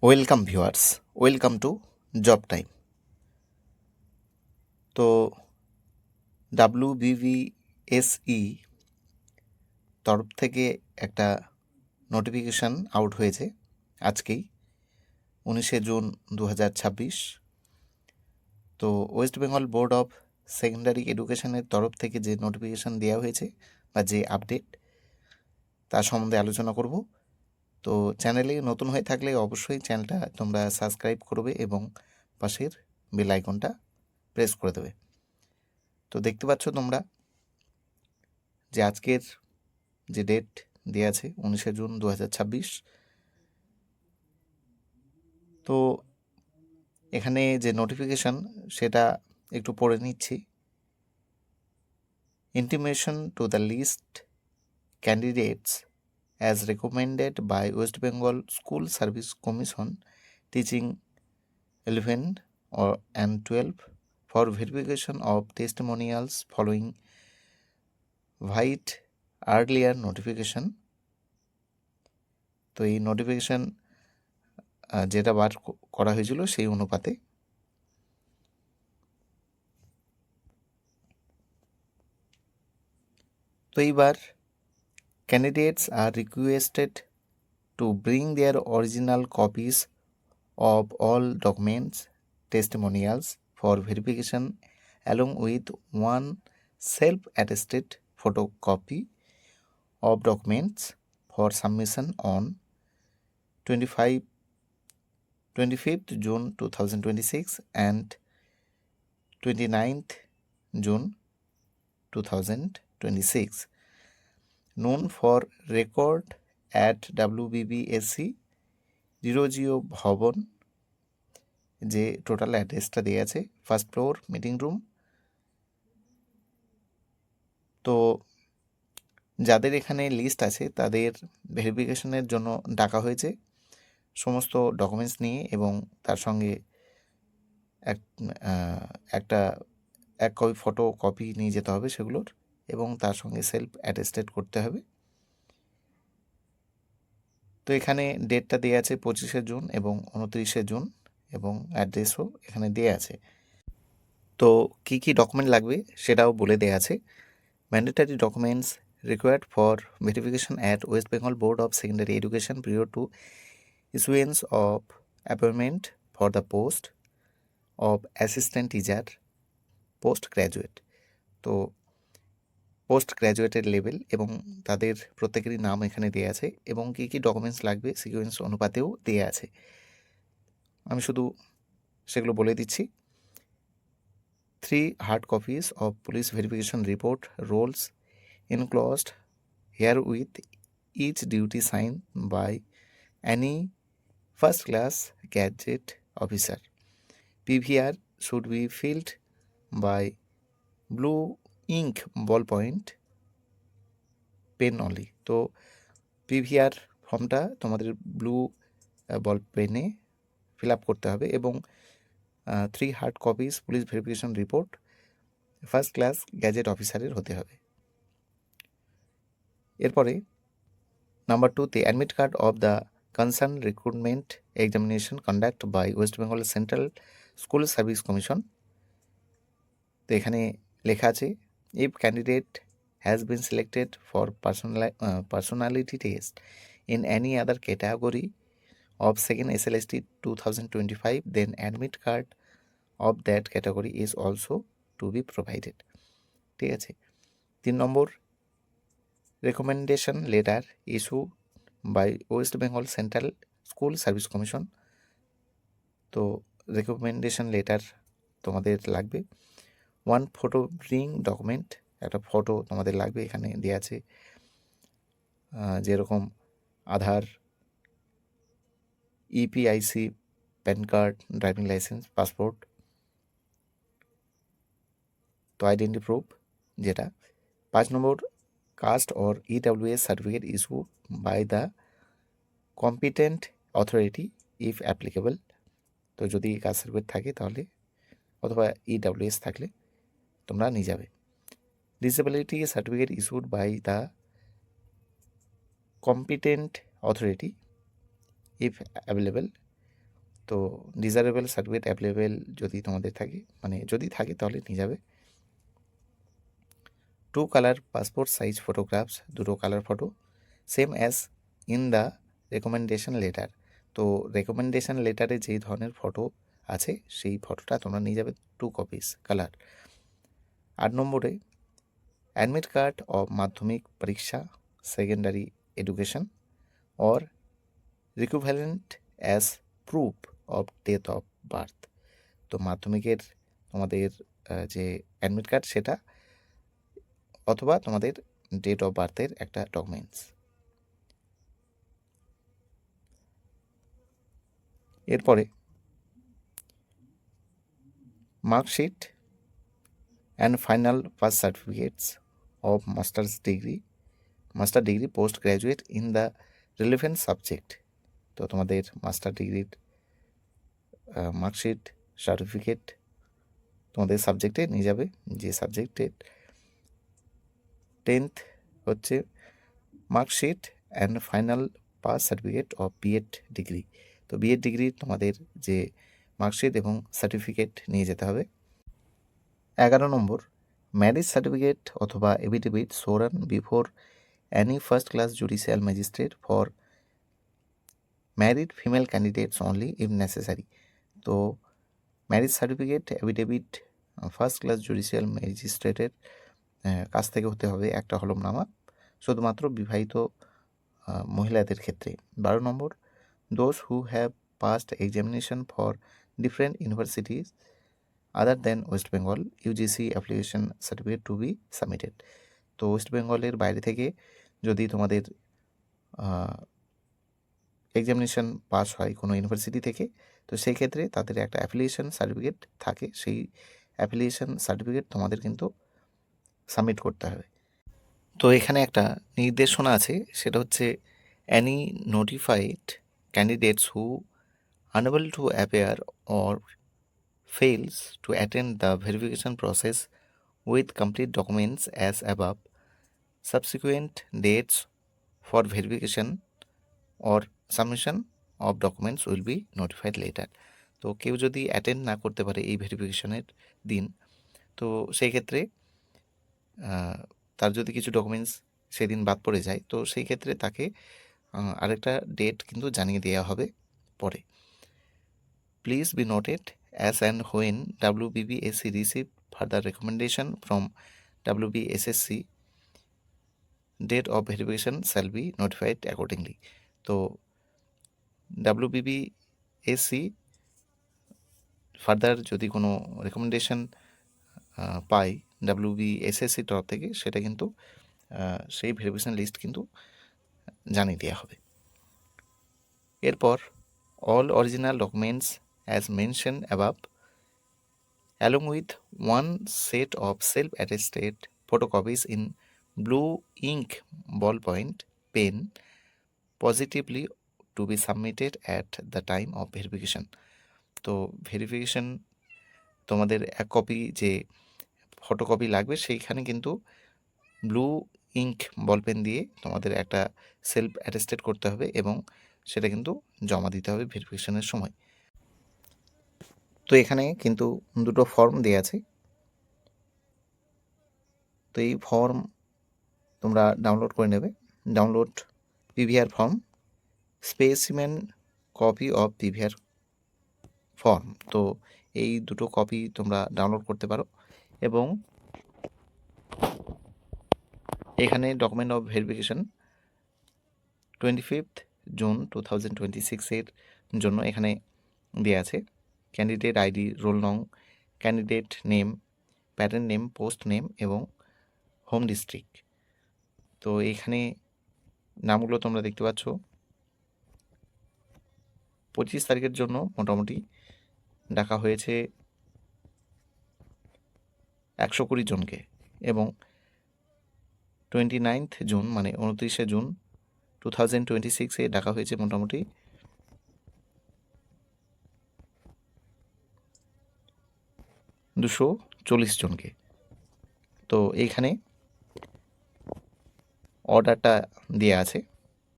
Welcome viewers, welcome to job time. তো WBVSE তরফ থেকে একটা নোটিফিকেশান আউট হয়েছে আজকেই 19শে জুন 2026। তো West Bengal board of secondary এডুকেশনের তরফ থেকে যে নোটিফিকেশান দেওয়া হয়েছে বা যে আপডেট, তার সম্বন্ধে আলোচনা করব। তো চ্যানেলে নতুন হয়ে থাকলে অবশ্যই চ্যানেলটা তোমরা সাবস্ক্রাইব করবে এবং পাশের বেল আইকনটা প্রেস করে দেবে। তো দেখতে পাচ্ছ তোমরা যে আজকের যে ডেট দেওয়া আছে 19শে জুন 2026। তো এখানে যে নোটিফিকেশান সেটা একটু পড়ে নিচ্ছি। Intimation to the list candidates as recommended by West Bengal School Service Commission teaching 11 and 12 for verification of testimonials following white earlier notification। তো এই নোটিফিকেশান যেটা বার করা হয়েছিল সেই অনুপাতে তো এইবার candidates are requested to bring their original copies of all documents, testimonials for verification along with one self-attested photocopy of documents for submission on 25th June 2026 and 29th June 2026, known for record at WBBSE 00 ভবন, যে total অ্যাড্রেসটা দেওয়া আছে, first floor, meeting room. তো যাদের এখানে list আছে তাদের ভেরিফিকেশনের জন্য ডাকা হয়েছে সমস্ত ডকুমেন্টস নিয়ে, এবং তার সঙ্গে এক কপি ফটো কপি নিয়ে যেতে হবে সেগুলোর, এবং তার সঙ্গে সেলফ অ্যাটেস্টেড করতে হবে। তো এখানে ডেটটা দেওয়া আছে 25শে জুন এবং 29শে জুন, এবং অ্যাড্রেসও এখানে দেওয়া আছে। তো কী কী ডকুমেন্ট লাগবে সেটাও বলে দেওয়া আছে। Mandatory documents required for verification at West Bengal Board of Secondary Education prior to issuance of appointment for the post of assistant teacher post graduate। তো পোস্ট গ্র্যাজুয়েটের লেভেল এবং তাদের প্রত্যেকেরই নাম এখানে দেওয়া আছে, এবং কী কী ডকুমেন্টস লাগবে সিকোয়েন্স অনুপাতেও দেওয়া আছে। আমি শুধু সেগুলো বলে দিচ্ছি। 3 hard copies of police verification report rolls enclosed here with each duty signed by any first class gadget officer. PVR should be filled by blue ink ballpoint pen only। তো PVR ফর্মটা তোমাদের ব্লু বল পেনে fill up করতে হবে, এবং 3 hard copies police verification report first class gazette অফিসারের হতে হবে। এরপরে নাম্বার 2তে admit card of the concern recruitment examination conduct by West Bengal central school service commission. তো এখানে লেখা আছে, if candidate has been selected for personality test in any other category of second SLST 2025, then admit card of that category is also to be provided। ঠিক আছে। 3 number, recommendation letter issue by West Bengal central school service commission. তো recommendation letter তোমাদের লাগবে। 1 photo bring document, একটা photo তোমাদের লাগবে। এখানে দেওয়া আছে যেরকম Aadhaar, EPIC, PAN card, driving licence, passport, তো আইডেন্টি প্রুফ যেটা। 5 number, caste or EWS certificate issue by the competent authority if applicable. তো যদি কাস্ট সার্টিফিকেট থাকে তাহলে, অথবা EWS থাকলে তোমরা নিয়ে যাবে। Disability certificate issued by the competent authority if available. তো ডিজারেবল সার্টিফিকেট অ্যাভেলেবেল যদি তোমাদের থাকে, মানে যদি থাকে তাহলে নিয়ে যাবে। 2 colour passport size photographs, 2 colour photo, same as in the recommendation letter. তো রেকমেন্ডেশন লেটারে যেই ধরনের ফটো আছে সেই ফটোটা তোমরা নিয়ে যাবে 2 কপিস কালার। 8 নম্বরে অ্যাডমিট কার্ড অফ মাধ্যমিক পরীক্ষা secondary education or equivalent as proof of date of birth. তো মাধ্যমিকের তোমাদের যে অ্যাডমিট কার্ড সেটা অথবা তোমাদের ডেট অফ বার্থের একটা ডকুমেন্টস। এরপরে marksheet and final pass certificates of master degree post graduate in the relevant subject. তো তোমাদের মাস্টার ডিগ্রির মার্কশিট সার্টিফিকেট তোমাদের সাবজেক্টে নিয়ে যাবে, যে সাবজেক্টের 10th হচ্ছে marksheet and final pass certificate of BEd degree. তো বিএড ডিগ্রি তোমাদের যে মার্কশিট এবং সার্টিফিকেট নিয়ে যেতে হবে। 11 নম্বর ম্যারেজ সার্টিফিকেট অথবা affidavit sworn before any first class judicial magistrate for married female candidates only if necessary. তো marriage certificate affidavit first class judicial ম্যাজিস্ট্রেটের কাছ থেকে হতে হবে একটা হলফনামা, শুধুমাত্র বিবাহিত মহিলাদের ক্ষেত্রে। 12 number those who have passed examination for different universities other than West Bengal UGC application certificate to be submitted. তো ওয়েস্ট বেঙ্গলের বাইরে থেকে যদি তোমাদের এক্সামিনেশন পাস হয় কোনো ইউনিভার্সিটি থেকে, তো সেই ক্ষেত্রে তাদের একটা অ্যাফিলিয়েশন সার্টিফিকেট থাকে, সেই অ্যাফিলিয়েশন সার্টিফিকেট তোমাদের কিন্তু সাবমিট করতে হবে। তো এখানে একটা নির্দেশনা আছে, সেটা হচ্ছে any notified candidates who unable to appear or fails to attend the verification process with complete documents as above, subsequent dates for verification or submission of documents will be notified later. তো কেউ যদি attend না করতে পারে এই ভেরিফিকেশনের দিন, তো সেই ক্ষেত্রে তার যদি কিছু ডকুমেন্টস সেদিন বাদ পড়ে যায়, তো সেই ক্ষেত্রে তাকে আরেকটা ডেট কিন্তু জানিয়ে দেওয়া হবে পরে। Please be noted as and when WBBSC receive further recommendation from WBSSC, date of verification shall be notified accordingly. তো WBBSC ফার্দার যদি কোনো রেকমেন্ডেশন পাই WBSSC তরফ থেকে, সেটা কিন্তু সেই ভেরিফিকেশন লিস্ট কিন্তু জানিয়ে দেওয়া হবে। এরপর all original documents as mentioned above along with one set of self-attested photocopies in blue ink ballpoint pen positively to be submitted at the time of verification. তো ভেরিফিকেশন তোমাদের এক কপি যে photocopy লাগবে, সেইখানে কিন্তু ব্লু ইঙ্ক বল পেন দিয়ে তোমাদের একটা সেলফ অ্যাটেস্টেড করতে হবে এবং সেটা কিন্তু জমা দিতে হবে ভেরিফিকেশনের সময়। তো এখানে কিন্তু দুটো ফর্ম দেওয়া আছে, তো এই ফর্ম তোমরা ডাউনলোড করে নেবে। Download PVR form, specimen copy of PVR form. তো এই দুটো কপি তোমরা ডাউনলোড করতে পারো এবং এখানে ডকুমেন্ট অফ ভেরিফিকেশন 25 জুন 2026 জন্য এখানে দেওয়া আছে ক্যান্ডিডেট আইডি, রোল নং, candidate name, parent name, post name এবং হোম ডিস্ট্রিক্ট। তো এখানে নামগুলো তোমরা দেখতে পাচ্ছ। 25 তারিখের জন্য মোটামুটি ডাকা হয়েছে 120 জনকে এবং 29 জুন মানে 29শে জুন 2026 ডাকা হয়েছে মোটামুটি 240 জনকে। তো এইখানে অর্ডারটা দেওয়া আছে।